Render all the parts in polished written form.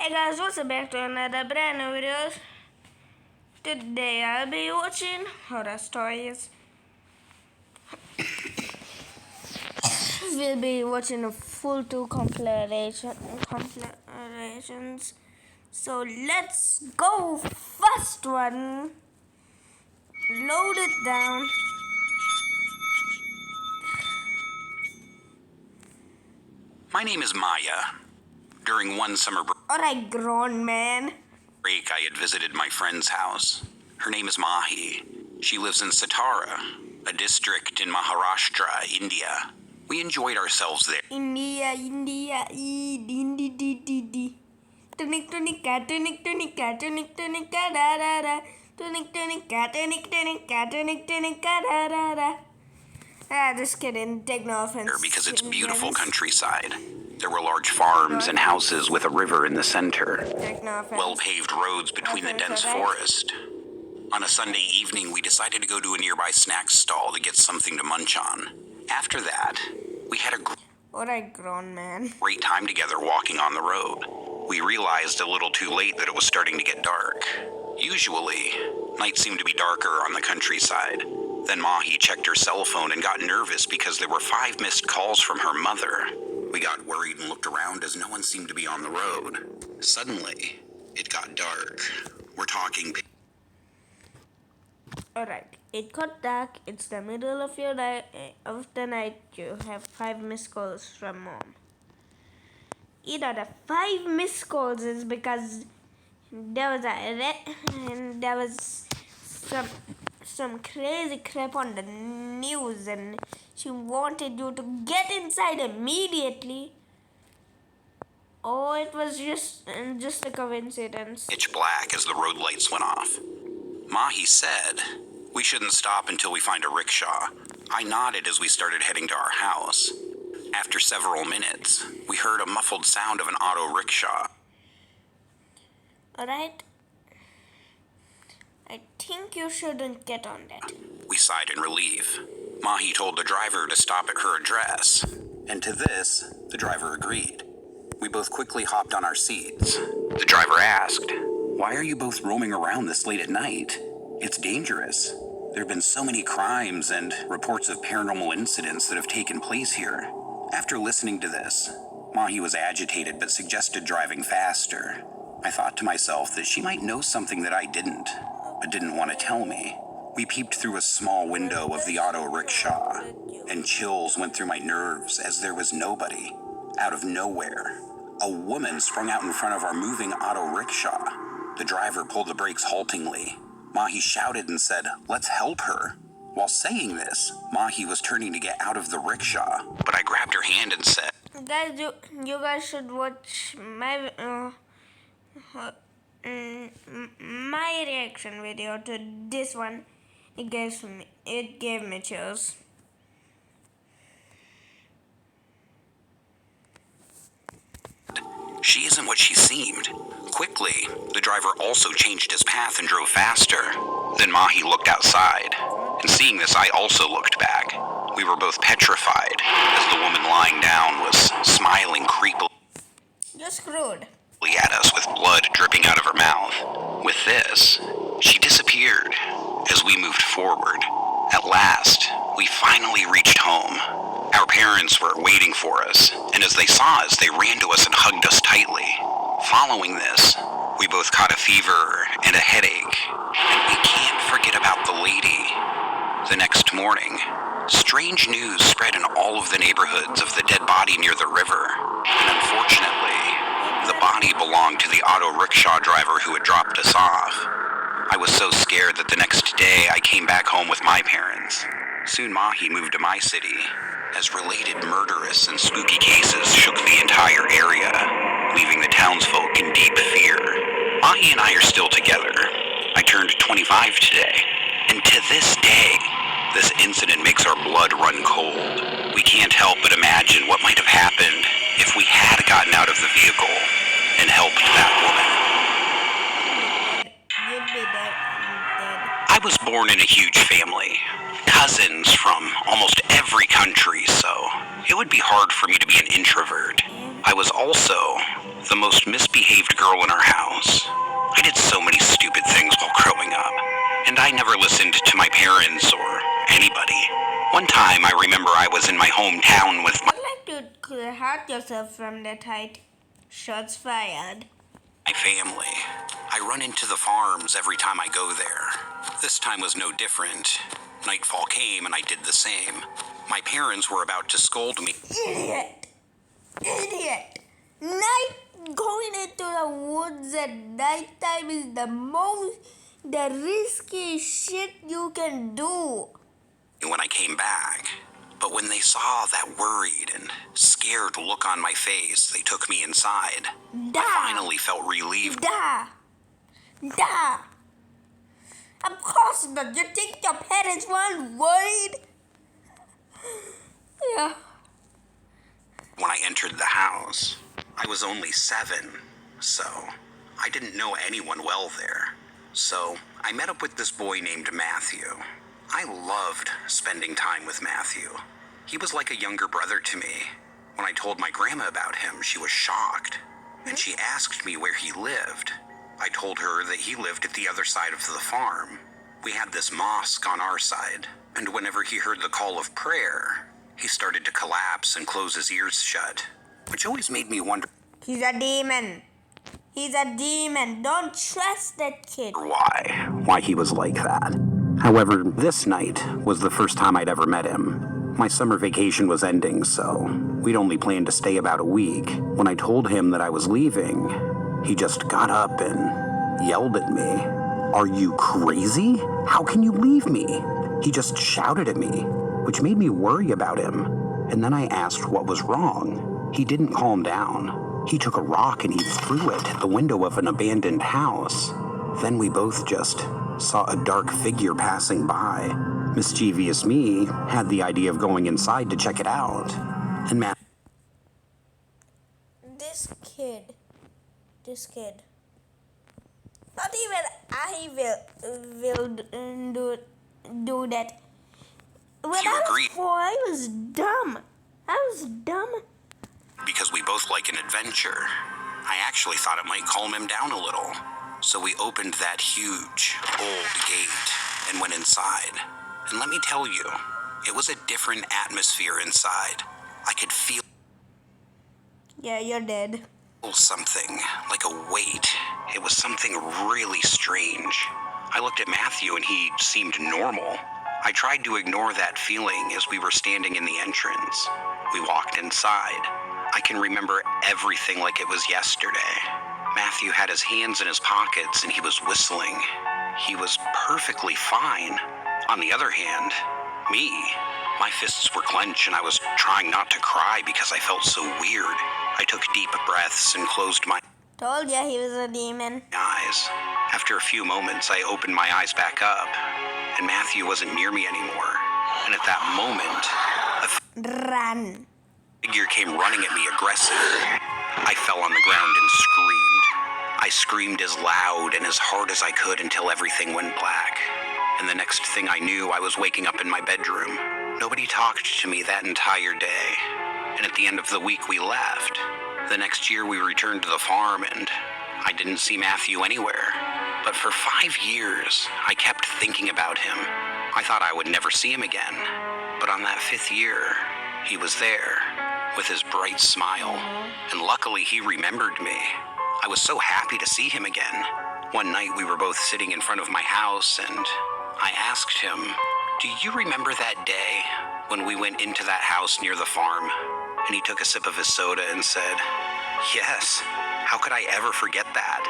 Hey guys, welcome back to another brand new video. Today I'll be watching horror stories. We'll be watching a full 2 compilations. So let's go. First one. Load it down. My name is Maya. During one summer Alright, grown man. break, I had visited my friend's house. Her name is Mahi. She lives in Satara, a district in Maharashtra, India. We enjoyed ourselves there. India, Tunic, da da da. Tunic, da da. Just kidding. Take no offense. Because it's beautiful countryside. There were large farms and houses with a river in the center. Take no offense. Well-paved roads between the dense forest. On a Sunday evening, we decided to go to a nearby snack stall to get something to munch on. After that, we had a Alright, grown man. great time together walking on the road. We realized a little too late that it was starting to get dark. Usually, nights seem to be darker on the countryside. Then Mahi checked her cell phone and got nervous because there were 5 missed calls from her mother. We got worried and looked around as no one seemed to be on the road. Suddenly, it got dark. We're talking... Alright, it got dark. It's the middle of the night. You have 5 missed calls from mom. Either the 5 missed calls is because there was some crazy crap on the news and she wanted you to get inside immediately, or it was just a coincidence. pitch black as the road lights went off. Mahi said, "We shouldn't stop until we find a rickshaw." I nodded as we started heading to our house. After several minutes, we heard a muffled sound of an auto rickshaw. Alright, I think you shouldn't get on that. We sighed in relief. Mahi told the driver to stop at her address. And to this, the driver agreed. We both quickly hopped on our seats. The driver asked, "Why are you both roaming around this late at night? It's dangerous. There have been so many crimes and reports of paranormal incidents that have taken place here." After listening to this, Mahi was agitated but suggested driving faster. I thought to myself that she might know something that I didn't, but didn't want to tell me. We peeped through a small window of the auto rickshaw, and chills went through my nerves as there was nobody. Out of nowhere, a woman sprung out in front of our moving auto rickshaw. The driver pulled the brakes haltingly. Mahi shouted and said, "Let's help her." While saying this, Mahi was turning to get out of the rickshaw, but I grabbed her hand and said, Guys, you guys should watch my reaction video to this one. It gave me chills. "She isn't what she seemed." Quickly, the driver also changed his path and drove faster. Then Mahi looked outside, and seeing this, I also looked back. We were both petrified, as the woman lying down was smiling creepily You're screwed. at us with blood dripping out of her mouth. With this, she disappeared as we moved forward. At last, we finally reached home. Our parents were waiting for us, and as they saw us, they ran to us and hugged us tightly. Following this, we both caught a fever and a headache, and we can't forget about the lady. The next morning, strange news spread in all of the neighborhoods of the dead body near the river, and unfortunately, the body belonged to the auto rickshaw driver who had dropped us off. I was so scared that the next day I came back home with my parents. Soon Mahi moved to my city, as related murderous and spooky cases shook the entire area, leaving the townsfolk in deep fear. Mahi and I are still together. I turned 25 today, and to this day, this incident makes our blood run cold. We can't help but imagine what might have happened if we had gotten out of the vehicle and helped that woman. You'd be dead. I was born in a huge family, cousins from almost every country, so it would be hard for me to be an introvert. I was also the most misbehaved girl in our house. I did so many stupid things while growing up, and I never listened to my parents or anybody. One time I remember I was in my hometown with I'd like to hurt yourself from that height. Shots fired. my family. I run into the farms every time I go there. This time was no different. Nightfall came and I did the same. My parents were about to scold me. Idiot! Idiot! Going into the woods at nighttime is the risky shit you can do. When I came back. But when they saw that worried and scared look on my face, they took me inside. Da! I finally felt relieved. Da! Of course not. You think your parents weren't worried? Yeah. When I entered the house, I was only 7, so I didn't know anyone well there. So I met up with this boy named Matthew. I loved spending time with Matthew. He was like a younger brother to me. When I told my grandma about him, she was shocked, and she asked me where he lived. I told her that he lived at the other side of the farm. We had this mosque on our side, and whenever he heard the call of prayer, he started to collapse and close his ears shut, which always made me wonder He's a demon. He's a demon. Don't trust that kid. why he was like that. However, this night was the first time I'd ever met him. My summer vacation was ending, so we'd only planned to stay about a week. When I told him that I was leaving, he just got up and yelled at me. "Are you crazy? How can you leave me?" He just shouted at me, which made me worry about him. And then I asked what was wrong. He didn't calm down. He took a rock and he threw it at the window of an abandoned house. Then we both just saw a dark figure passing by. Mischievous me had the idea of going inside to check it out. And This kid. Not even I will do that. When You I was agreed. 4, I was dumb. because we both like an adventure, I actually thought it might calm him down a little. So we opened that huge, old gate and went inside. And let me tell you, it was a different atmosphere inside. I could feel Yeah, you're dead. something, like a weight. It was something really strange. I looked at Matthew and he seemed normal. I tried to ignore that feeling as we were standing in the entrance. We walked inside. I can remember everything like it was yesterday. Matthew had his hands in his pockets and he was whistling. He was perfectly fine. On the other hand, me, my fists were clenched and I was trying not to cry because I felt so weird. I took deep breaths and closed my Told ya he was a demon. eyes. After a few moments, I opened my eyes back up, and Matthew wasn't near me anymore. And at that moment, Run. figure came running at me aggressive. I fell on the ground and screamed. I screamed as loud and as hard as I could until everything went black. And the next thing I knew, I was waking up in my bedroom. Nobody talked to me that entire day. And at the end of the week, we left. The next year, we returned to the farm, and I didn't see Matthew anywhere. But for 5 years, I kept thinking about him. I thought I would never see him again. But on that 5th year, he was there, with his bright smile. And luckily, he remembered me. I was so happy to see him again. One night, we were both sitting in front of my house, and I asked him, "Do you remember that day when we went into that house near the farm?" And he took a sip of his soda and said, "Yes, how could I ever forget that?"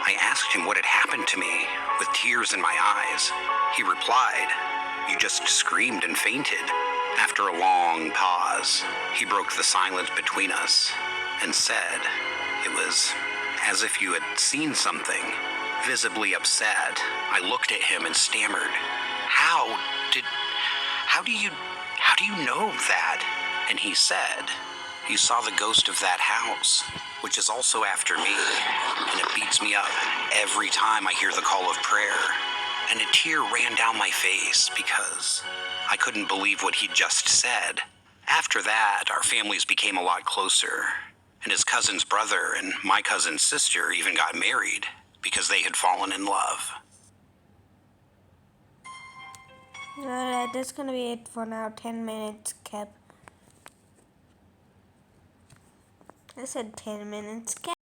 I asked him what had happened to me, with tears in my eyes. He replied, "You just screamed and fainted." After a long pause, he broke the silence between us and said, "It was as if you had seen something." Visibly upset, I looked at him and stammered, How do you know that?" And he said, "You saw the ghost of that house, which is also after me, and it beats me up every time I hear the call of prayer." And a tear ran down my face because I couldn't believe what he'd just said. After that, our families became a lot closer, And his cousin's brother and my cousin's sister even got married because they had fallen in love. Alright, that's gonna be it for now. 10 minutes, Cap. I said 10 minutes, Cap.